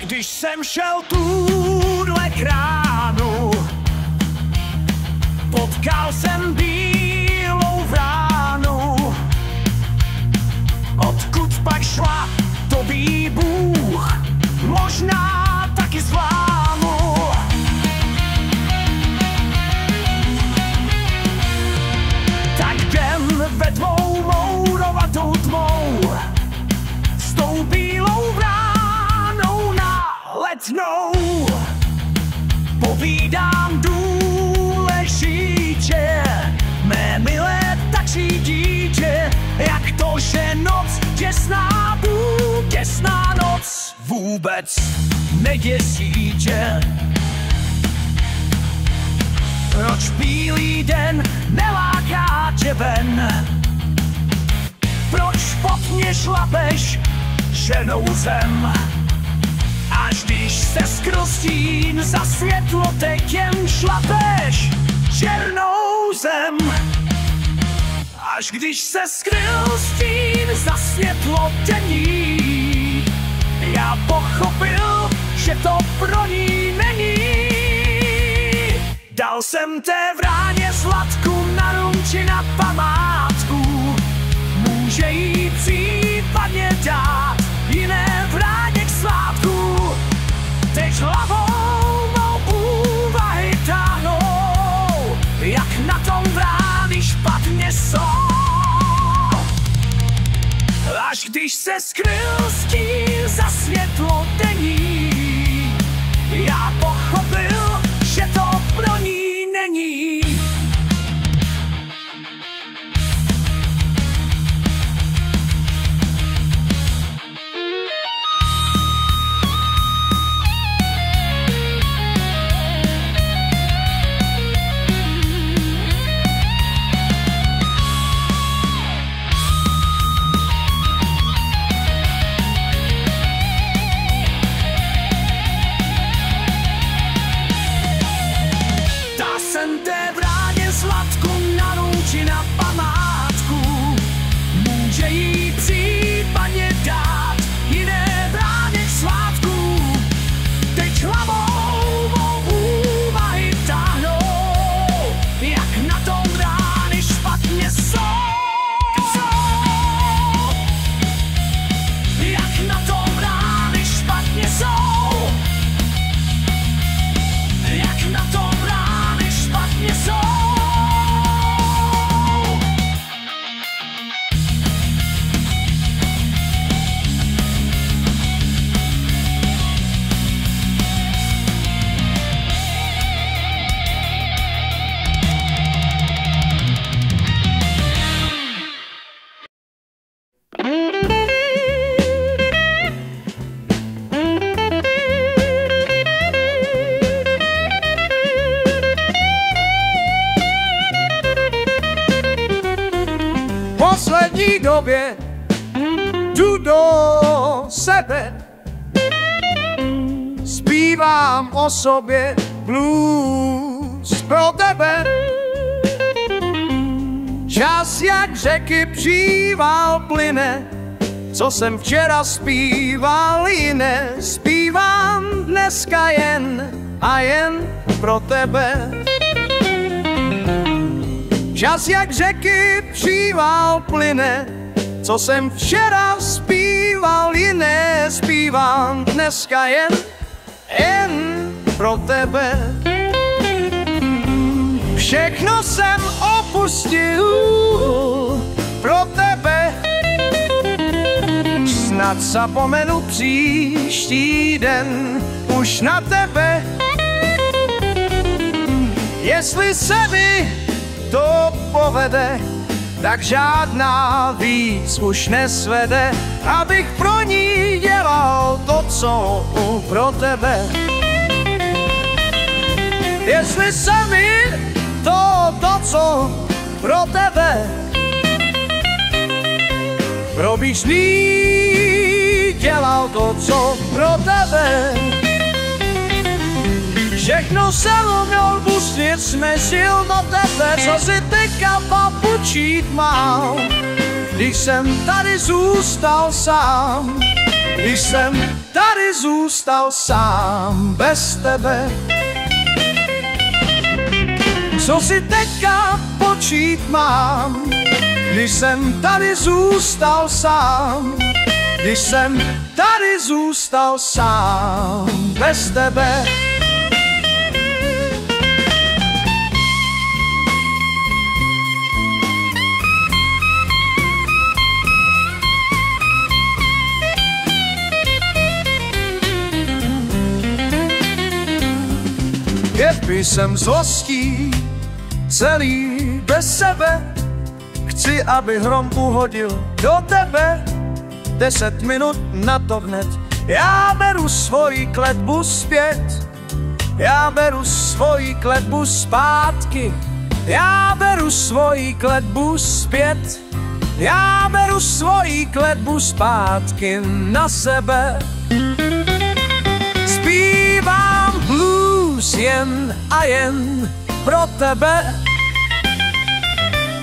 Když jsem šel tuhle kránu, potkal jsem bílou vránu. Odkud pak šla, to ví Bůh, možná taky z vlámu. Tak jdem ve dvou mourovatou tmou, s tou bílou vránou na Letnou. Povídám důležitě, mé milé taxí dítě, jak to, že noc těsná, těsná noc vůbec neděsí tě. Proč bílý den neláká tě ven? Proč pod mě šlapeš ženou zem? Až když se skrz stín za světlo tekem šlapeš černou zem. Až když se skryl stín za světlo denní, já pochopil, že to pro ní není. Dal jsem té vráně zlatku na rumči na památku, může jí případně dát jiné vráně k svátku. Teď hlavou mou úvahy táhnou, jak na tom vrány špatně jsou. Až když se skryl stín za světlo denní, já pochopil, že to pro ní není. Jsem té vráně zlatku na ruči na památku, může jí případně dát jiné vráně k svátku. Teď hlavou mou úvahy táhnou, jak na tom vrány špatně jsou. Jak na tom vrány špatně jsou. Jak na tom vrány špatně jsou. V poslední době jdu do sebe, zpívám o sobě blues pro tebe. Čas jak řeky příval plyne, co jsem včera zpíval jiné, zpívám dneska jen a jen pro tebe. Čas jak řeky příval plyne, co jsem včera zpíval jiné, zpívám dneska jen pro tebe. Všechno jsem opustil pro tebe, snad zapomenu příští den už na tebe. Jestli se mi to povede, tak žádná víc už nesvede, abych pro ní dělal to, co pro tebe. Jestli se mi to, co pro tebe, Probíšný dělal to, co pro tebe. Všechno jsem uměl pustit, smyšil do tebe, co si teďka papučít mám. Když jsem tady zůstal sám, když jsem tady zůstal sám bez tebe. Co si teďka počít mám, když jsem tady zůstal sám, když jsem tady zůstal sám bez tebe. Kdyby jsem zlostí celý bez sebe, chci, aby hrom uhodil do tebe. 10 minut na to hned, já beru svoji kletbu zpět, já beru svoji kletbu zpátky, já beru svoji kletbu zpět, já beru svoji kletbu zpátky na sebe. Zpívám blues jen a jen pro tebe,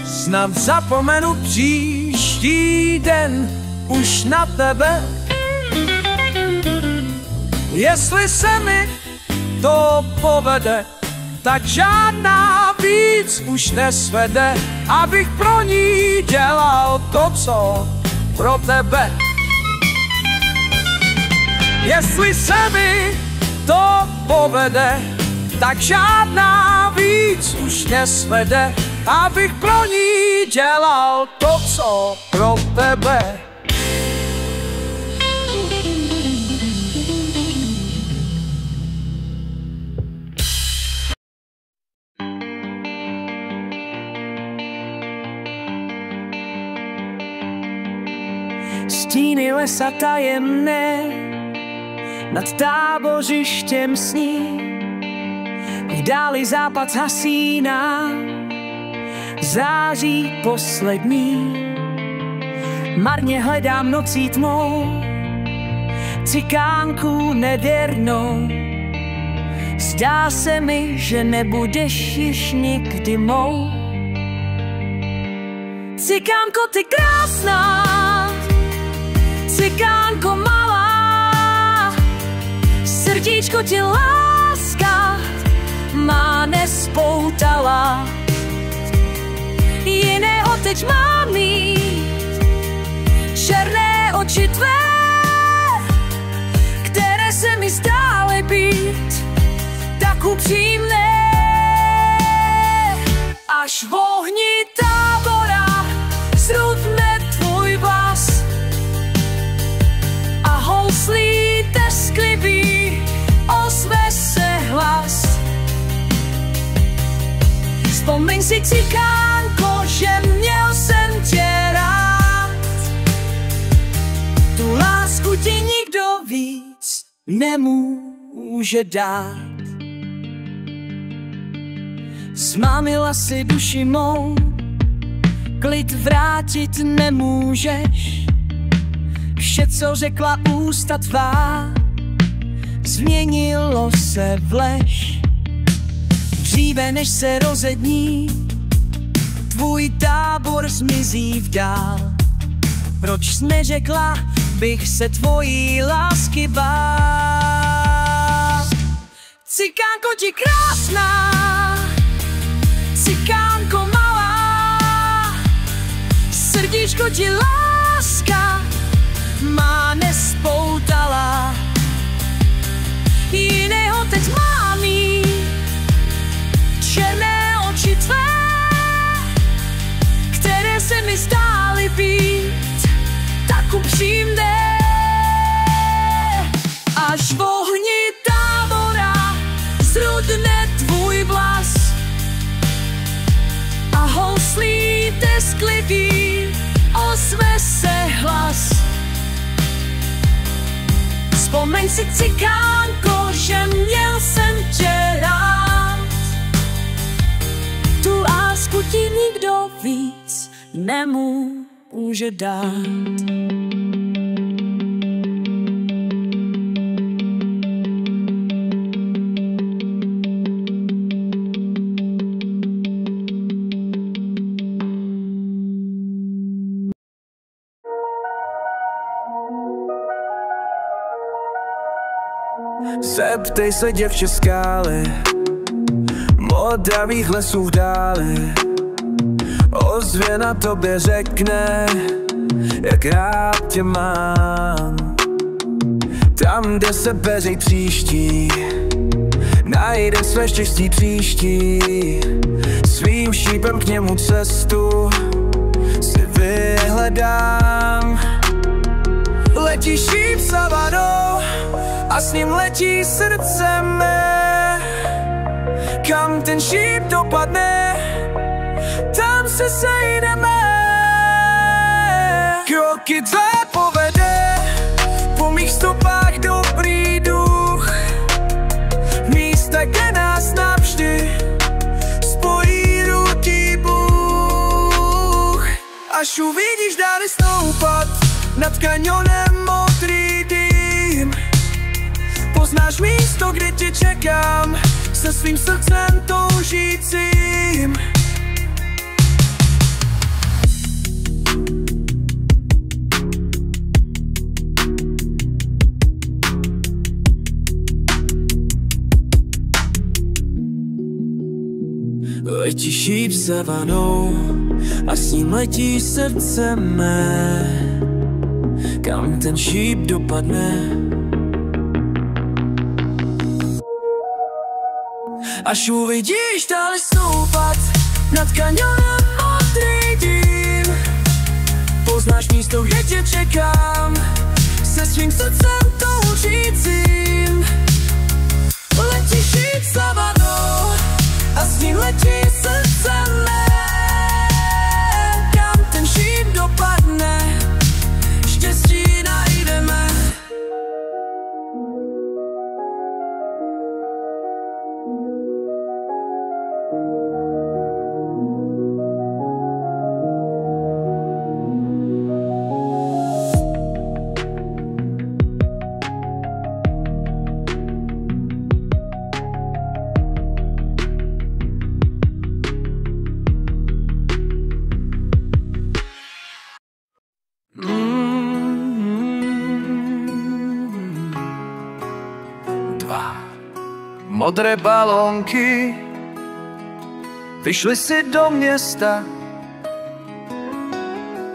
snad zapomenu příští den už na tebe. Jestli se mi to povede, tak žádná víc už nesvede, abych pro ní dělal to, co pro tebe. Jestli se mi to povede, tak žádná víc už nesvede, abych pro ní dělal to, co pro tebe. Stíny lesa tajemné nad tábořištěm sní, v dáli západ hasíná, září poslední. Marně hledám nocí tmou cikánku nevěrnou. Zdá se mi, že nebudeš již nikdy mou. Cikánko, ty krásná, cikánko malá, srdíčko ti láska má nespoutala. Jiného teď mám mít, černé oči tvé, které se mi zdály být tak upřímné. Až v ohni tábora zrudne tvůj vlas a houslí tesklivý ozve se hlas. Vzpomeň si, cikánko, že měl jsem tě rád, tu lásku ti nikdo víc nemůže dát. Zmámila si duši mou, klid vrátit nemůžeš. Vše, co řekla ústa tvá, změnilo se v lež. Dříve než se rozední, tvůj tábor zmizí v dál. Proč jsi neřekla, bych se tvojí lásky bál? Cikánko, ti krásná, cikánko malá, srdíčko ti láska má nespoutala. Jiného teď mám mít, černé oči tvé, které se mi zdály být tak upřímné. Až v ohni tábora zrudne tvůj vlas a houslí tesklivý ozve se hlas. Vzpomeň si, cikánko, že měl jsem tě rád, tu lásku ti nikdo víc nemůže může dát. Zeptej se děvče skály, modravých lesů v dáli, ozvěna tobě řekne, jak rád tě mám. Tam, kde se beřej příští, najde své štěstí příští, svým šípem k němu cestu si vyhledám. Letí šíp savanou a s ním letí srdce mé. Kam ten šíp dopadne, tam se sejdeme. Kroky tvé povede po mých stopách dobrý duch, místa, kde nás navždy spojí ruky Bůh. Až uvidíš dále stoupat nad kanionem modrý dým, poznáš místo, kde tě čekám se svým srdcem toužícím. Letí šíp savanou a s ním letí srdce mé. Kam ten šíp dopadne, až uvidíš dále stoupat nad kanionem modrý dým, poznáš místo, kde tě čekám se svým srdcem toužícím. Letí šíp savanou a s ním letí srdce mé. Kam ten šíp dopadne, štěstí najdeme. Modré balónky vyšly si do města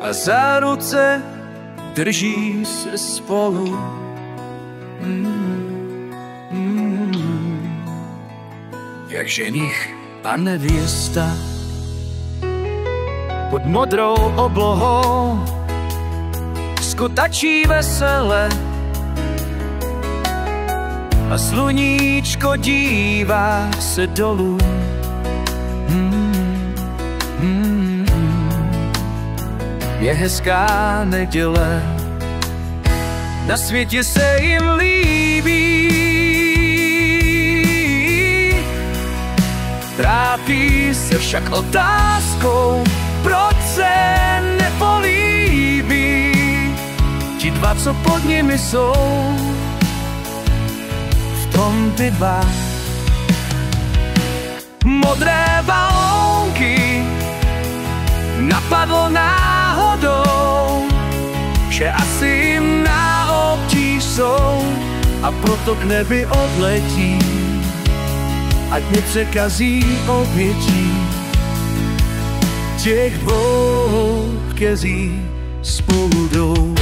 a za ruce drží se spolu. Jak ženich a nevěsta pod modrou oblohou skotačí vesele a sluníčko dívá se dolů. Je hezká neděle, na světě se jim líbí. Trápí se však otázkou, proč se nepolíbí ti dva, co pod nimi jsou. Tom ty dva modré balónky napadlo náhodou, že asi jim na obtíž jsou, a proto k nebi odletí, ať nepřekazí obětí těch dvou, kteří spolu jdou.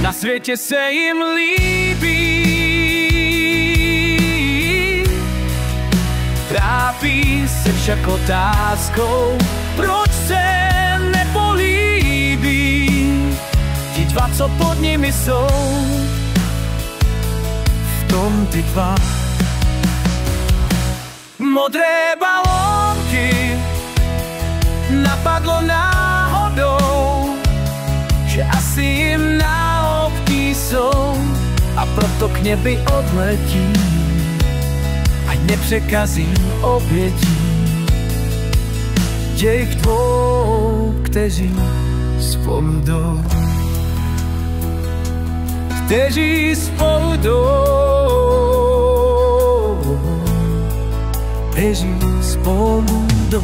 Na světě se jim líbí, trápí se však otázkou, proč se nepolíbí ti dva, co pod nimi jsou. jenom ty dva. Modré balónky napadlo náhodou, že asi jim náhobky jsou, a proto k nebi odletí, ať nepřekazím obětí těch dvou, kteří spolu jdou. Kteří spolu jdou, kteří spolu jdou.